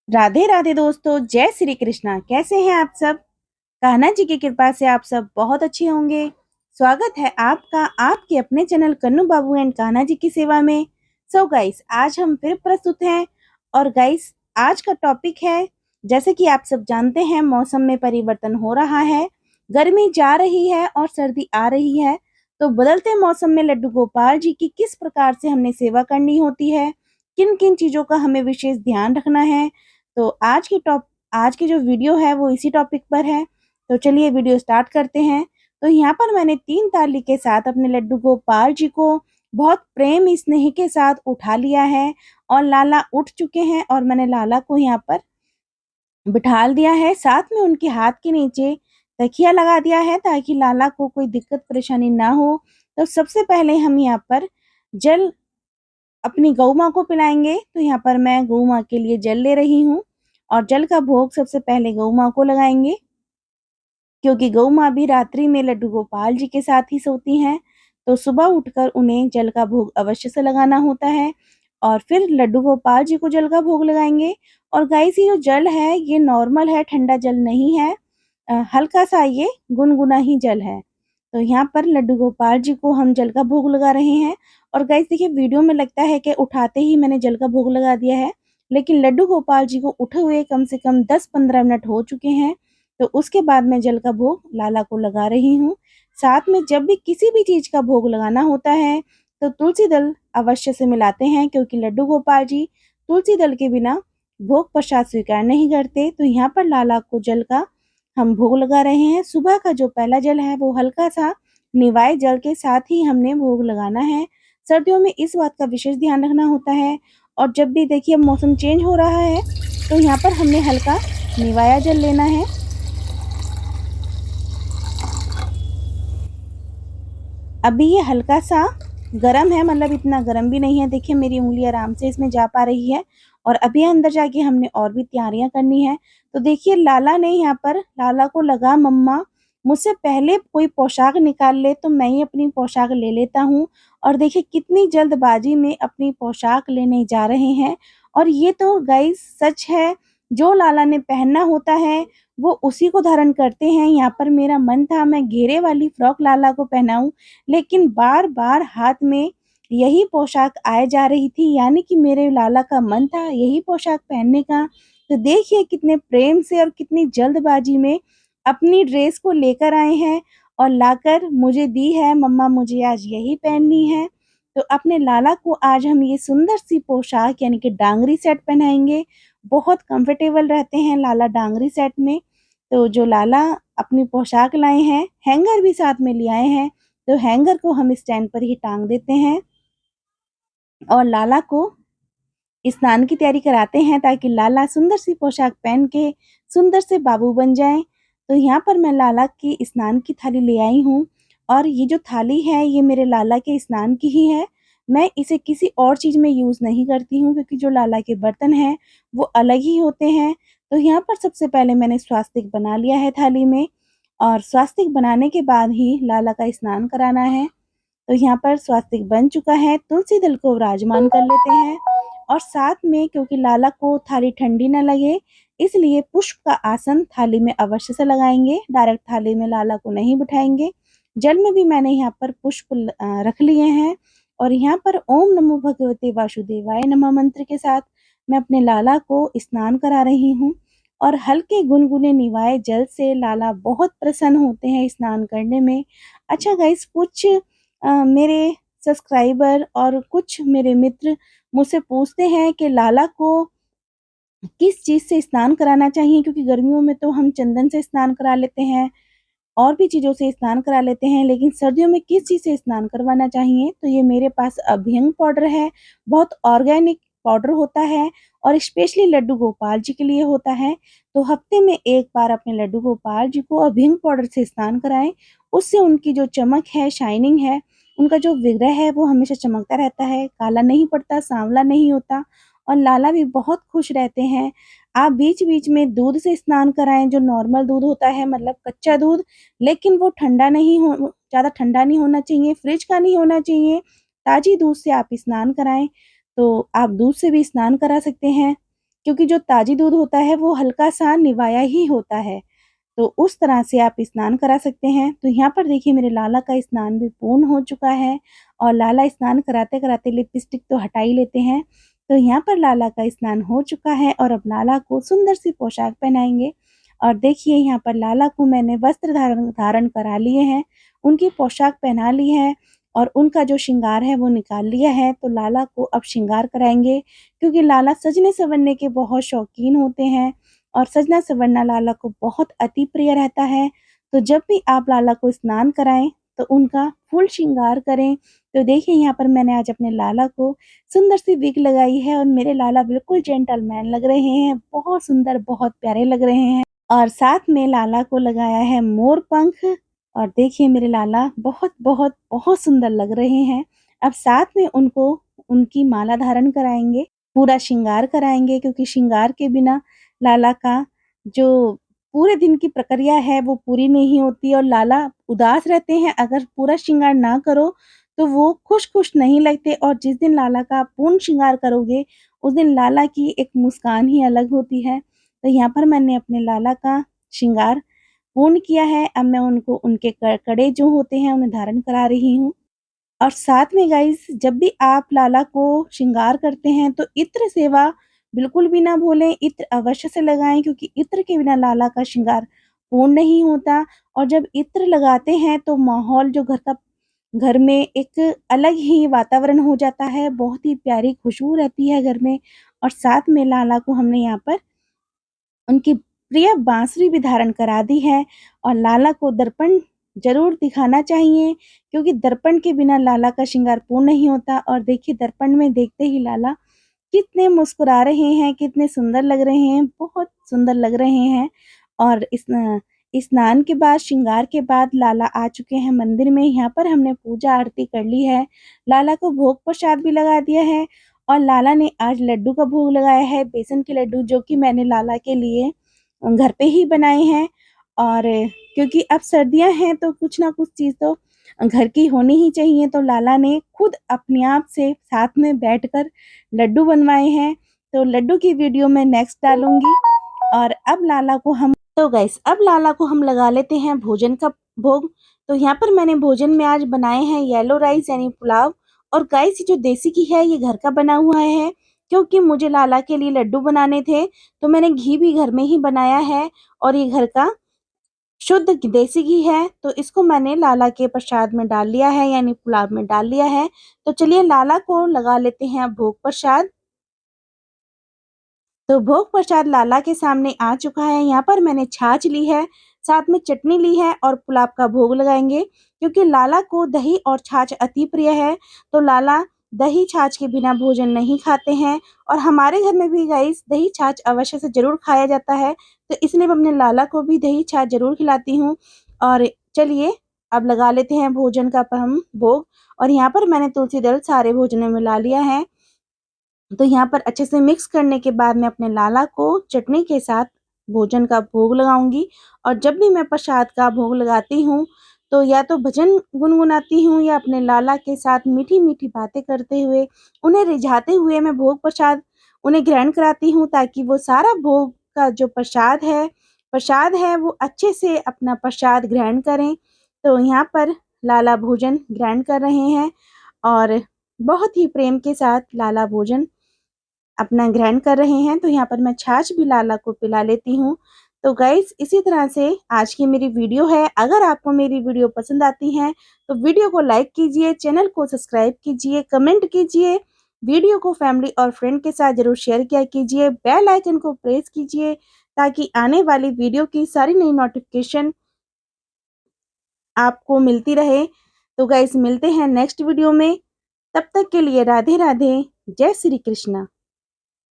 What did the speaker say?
राधे राधे दोस्तों, जय श्री कृष्णा। कैसे हैं आप सब? कान्हा जी की कृपा से आप सब बहुत अच्छे होंगे। स्वागत है आपका आपके अपने चैनल कन्नू बाबू एंड कान्हा जी की सेवा में। सो गाइस, आज हम फिर प्रस्तुत हैं। और गाइस, आज का टॉपिक है, जैसे कि आप सब जानते हैं, मौसम में परिवर्तन हो रहा है। गर्मी जा रही है और सर्दी आ रही है। तो बदलते मौसम में लड्डू गोपाल जी की किस प्रकार से हमने सेवा करनी होती है, किन किन चीजों का हमें विशेष ध्यान रखना है। तो आज की जो वीडियो है वो इसी टॉपिक पर है। तो चलिए वीडियो स्टार्ट करते हैं। तो यहाँ पर मैंने 3 ताली के साथ अपने लड्डू गोपाल जी को बहुत प्रेम स्नेह के साथ उठा लिया है। और लाला उठ चुके हैं और मैंने लाला को यहाँ पर बिठाल दिया है। साथ में उनके हाथ के नीचे तकिया लगा दिया है ताकि लाला को कोई दिक्कत परेशानी ना हो। तो सबसे पहले हम यहाँ पर जल अपनी गौ माँ को पिलाएंगे। तो यहाँ पर मैं गौ माँ के लिए जल ले रही हूँ। और जल का भोग सबसे पहले गौ माँ को लगाएंगे, क्योंकि गौ माँ भी रात्रि में लड्डू गोपाल जी के साथ ही सोती हैं। तो सुबह उठकर उन्हें जल का भोग अवश्य से लगाना होता है। और फिर लड्डू गोपाल जी को जल का भोग लगाएंगे। और गाइस, ये जो जल है ये नॉर्मल है, ठंडा जल नहीं है। हल्का सा ये गुनगुना ही जल है। तो यहाँ पर लड्डू गोपाल जी को हम जल का भोग लगा रहे हैं। और गाइस देखिए, वीडियो में लगता है कि उठाते ही मैंने जल का भोग लगा दिया है, लेकिन लड्डू गोपाल जी को उठे हुए कम से कम 10-15 मिनट हो चुके हैं। तो उसके बाद मैं जल का भोग लाला को लगा रही हूँ। साथ में जब भी किसी भी चीज का भोग लगाना होता है तो तुलसी दल अवश्य से मिलाते हैं, क्योंकि लड्डू गोपाल जी तुलसी दल के बिना भोग प्रसाद स्वीकार नहीं करते। तो यहाँ पर लाला को जल का हम भोग लगा रहे हैं। सुबह का जो पहला जल है वो हल्का सा निवाए जल के साथ ही हमने भोग लगाना है। सर्दियों में इस बात का विशेष ध्यान रखना होता है। और जब भी देखिए अब मौसम चेंज हो रहा है तो यहाँ पर हमने हल्का निवाया जल लेना है। अभी ये हल्का सा गरम है, मतलब इतना गरम भी नहीं है। देखिए मेरी उंगली आराम से इसमें जा पा रही है। और अभी अंदर जाके हमने और भी तैयारियां करनी है। तो देखिए लाला ने यहाँ पर, लाला को लगा मम्मा मुझसे पहले कोई पोशाक निकाल ले तो मैं ही अपनी पोशाक ले लेता हूँ। और देखिए कितनी जल्दबाजी में अपनी पोशाक लेने जा रहे हैं। और ये तो गाइस सच है, जो लाला ने पहनना होता है वो उसी को धारण करते हैं। यहाँ पर मेरा मन था मैं घेरे वाली फ्रॉक लाला को पहनाऊं, लेकिन बार-बार हाथ में यही पोशाक आए जा रही थी, यानी कि मेरे लाला का मन था यही पोशाक पहनने का। तो देखिए कितने प्रेम से और कितनी जल्दबाजी में अपनी ड्रेस को लेकर आए हैं और लाकर मुझे दी है, मम्मा मुझे आज यही पहननी है। तो अपने लाला को आज हम ये सुंदर सी पोशाक यानी कि डांगरी सेट पहनाएंगे। बहुत कंफर्टेबल रहते हैं लाला डांगरी सेट में। तो जो लाला अपनी पोशाक लाए हैं, हैंगर भी साथ में ले आए हैं। तो हैंगर को हम स्टैंड पर ही टांग देते हैं और लाला को स्नान की तैयारी कराते हैं ताकि लाला सुंदर सी पोशाक पहन के सुंदर से बाबू बन जाएं। तो यहाँ पर मैं लाला की स्नान की थाली ले आई हूँ। और ये जो थाली है ये मेरे लाला के स्नान की ही है। मैं इसे किसी और चीज़ में यूज़ नहीं करती हूँ, क्योंकि जो लाला के बर्तन हैं वो अलग ही होते हैं। तो यहाँ पर सबसे पहले मैंने स्वास्तिक बना लिया है थाली में। और स्वास्तिक बनाने के बाद ही लाला का स्नान कराना है। तो यहाँ पर स्वास्तिक बन चुका है, तुलसी दल को विराजमान कर लेते हैं। और साथ में क्योंकि लाला को थाली ठंडी ना लगे, इसलिए पुष्प का आसन थाली में अवश्य से लगाएंगे। डायरेक्ट थाली में लाला को नहीं बिठाएंगे। जल में भी मैंने यहाँ पर पुष्प रख लिए हैं। और यहाँ पर ओम नमो भगवते वासुदेवाय नमः मंत्र के साथ मैं अपने लाला को स्नान करा रही हूँ। और हल्के गुनगुने निवाए जल से लाला बहुत प्रसन्न होते हैं स्नान करने में। अच्छा गाइस, कुछ मेरे सब्सक्राइबर और कुछ मेरे मित्र मुझसे पूछते हैं कि लाला को किस चीज़ से स्नान कराना चाहिए, क्योंकि गर्मियों में तो हम चंदन से स्नान करा लेते हैं और भी चीज़ों से स्नान करा लेते हैं, लेकिन सर्दियों में किस चीज़ से स्नान करवाना चाहिए। तो ये मेरे पास अभ्यंग पाउडर है, बहुत ऑर्गेनिक पाउडर होता है और स्पेशली लड्डू गोपाल जी के लिए होता है। तो हफ्ते में एक बार अपने लड्डू गोपाल जी को अभ्यंग पाउडर से स्नान कराएं। उससे उनकी जो चमक है, शाइनिंग है, उनका जो विग्रह है वो हमेशा चमकता रहता है, काला नहीं पड़ता, सांवला नहीं होता। और लाला भी बहुत खुश रहते हैं। आप बीच-बीच में दूध से स्नान कराएं, जो नॉर्मल दूध होता है, मतलब कच्चा दूध, लेकिन वो ठंडा नहीं हो, ज़्यादा ठंडा नहीं होना चाहिए, फ्रिज का नहीं होना चाहिए। ताज़ी दूध से आप स्नान कराएँ, तो आप दूध से भी स्नान करा सकते हैं। क्योंकि जो ताज़ी दूध होता है वो हल्का-सा निवाया ही होता है। तो उस तरह से आप स्नान करा सकते हैं। तो यहाँ पर देखिए मेरे लाला का स्नान भी पूर्ण हो चुका है और लाला स्नान कराते-कराते लिपस्टिक तो हटा ही लेते हैं। तो यहाँ पर लाला का स्नान हो चुका है और अब लाला को सुंदर सी पोशाक पहनाएँगे। और देखिए यहाँ पर लाला को मैंने वस्त्र धारण धारण करा लिए हैं, उनकी पोशाक पहना ली है और उनका जो श्रृंगार है वो निकाल लिया है। तो लाला को अब श्रृंगार कराएँगे, क्योंकि लाला सजने-संवरने के बहुत शौकीन होते हैं और सजना-संवरना लाला को बहुत अति प्रिय रहता है। तो जब भी आप लाला को स्नान कराएँ, तो उनका फुल श्रृंगार करें। तो देखिए यहाँ पर मैंने आज अपने लाला को सुंदर सी विग लगाई है और मेरे लाला बिल्कुल जेंटलमैन लग रहे हैं, बहुत सुंदर, बहुत प्यारे लग रहे हैं। और साथ में लाला को लगाया है मोर पंख और देखिए मेरे लाला बहुत, बहुत, बहुत सुंदर लग रहे हैं। अब साथ में उनको उनकी माला धारण कराएँगे, पूरा श्रृंगार कराएँगे, क्योंकि श्रृंगार के बिना लाला का जो पूरे दिन की प्रक्रिया है वो पूरी नहीं होती और लाला उदास रहते हैं। अगर पूरा श्रृंगार ना करो तो वो खुश-खुश नहीं लगते और जिस दिन लाला का पूर्ण श्रृंगार करोगे, उस दिन लाला की एक मुस्कान ही अलग होती है। तो यहाँ पर मैंने अपने लाला का श्रृंगार पूर्ण किया है। अब मैं उनको उनके कड़े जो होते हैं उन्हें धारण करा रही हूँ। और साथ में गाइस, जब भी आप लाला को श्रृंगार करते हैं तो इत्र सेवा बिल्कुल भी ना भूलें, इत्र अवश्य से लगाएँ, क्योंकि इत्र के बिना लाला का श्रृंगार पूर्ण नहीं होता। और जब इत्र लगाते हैं तो माहौल जो घर में एक अलग ही वातावरण हो जाता है, बहुत ही प्यारी खुशबू रहती है घर में। और साथ में लाला को हमने यहाँ पर उनकी प्रिय बांसुरी भी धारण करा दी है और लाला को दर्पण ज़रूर दिखाना चाहिए, क्योंकि दर्पण के बिना लाला का श्रृंगार पूर्ण नहीं होता। और देखिए दर्पण में देखते ही लाला कितने मुस्कुरा रहे हैं, कितने सुंदर लग रहे हैं, बहुत सुंदर लग रहे हैं। और स्नान के बाद, श्रृंगार के बाद लाला आ चुके हैं मंदिर में। यहाँ पर हमने पूजा आरती कर ली है, लाला को भोग प्रसाद भी लगा दिया है और लाला ने आज लड्डू का भोग लगाया है, बेसन के लड्डू, जो कि मैंने लाला के लिए घर पे ही बनाए हैं। और क्योंकि अब सर्दियाँ हैं तो कुछ ना कुछ चीज़ तो घर की होनी ही चाहिए, तो लाला ने खुद अपने आप से साथ में बैठकर लड्डू बनवाए हैं। तो लड्डू की वीडियो मैं नेक्स्ट डालूँगी। और अब लाला को हम अब लाला को हम लगा लेते हैं भोजन का भोग। तो यहाँ पर मैंने भोजन में आज बनाए हैं येलो राइस यानी पुलाव। और गाइस, ये जो देसी घी है ये घर का बना हुआ है, क्योंकि मुझे लाला के लिए लड्डू बनाने थे तो मैंने घी भी घर में ही बनाया है और ये घर का शुद्ध देसी घी है। तो इसको मैंने लाला के प्रसाद में डाल लिया है, यानी पुलाव में डाल लिया है। तो चलिए लाला को लगा लेते हैं भोग प्रसाद। तो भोग प्रसाद लाला के सामने आ चुका है। यहाँ पर मैंने छाछ ली है, साथ में चटनी ली है और पुलाव का भोग लगाएंगे, क्योंकि लाला को दही और छाछ अति प्रिय है। तो लाला दही छाछ के बिना भोजन नहीं खाते हैं और हमारे घर में भी गाइस दही छाछ अवश्य से ज़रूर खाया जाता है। तो इसलिए मैं अपने लाला को भी दही छाछ ज़रूर खिलाती हूँ। और चलिए अब लगा लेते हैं भोजन का हम भोग। और यहाँ पर मैंने तुलसी दल सारे भोजन में मिला लिया है। तो यहाँ पर अच्छे से मिक्स करने के बाद मैं अपने लाला को चटनी के साथ भोजन का भोग लगाऊंगी। और जब भी मैं प्रसाद का भोग लगाती हूँ तो या तो भजन गुनगुनाती हूँ या अपने लाला के साथ मीठी-मीठी बातें करते हुए, उन्हें रिझाते हुए मैं भोग प्रसाद उन्हें ग्रहण कराती हूँ, ताकि वो सारा भोग का जो प्रसाद है वो अच्छे से अपना प्रसाद ग्रहण करें। तो यहाँ पर लाला भोजन ग्रहण कर रहे हैं और बहुत ही प्रेम के साथ लाला भोजन अपना ग्रहण कर रहे हैं। तो यहाँ पर मैं छाछ भी लाला को पिला लेती हूँ। तो गाइस, इसी तरह से आज की मेरी वीडियो है। अगर आपको मेरी वीडियो पसंद आती है तो वीडियो को लाइक कीजिए, चैनल को सब्सक्राइब कीजिए, कमेंट कीजिए, वीडियो को फैमिली और फ्रेंड के साथ ज़रूर शेयर किया कीजिए, बेल आइकन को प्रेस कीजिए, ताकि आने वाली वीडियो की सारी नई नोटिफिकेशन आपको मिलती रहे। तो गाइस, मिलते हैं नेक्स्ट वीडियो में। तब तक के लिए राधे राधे, जय श्री कृष्णा।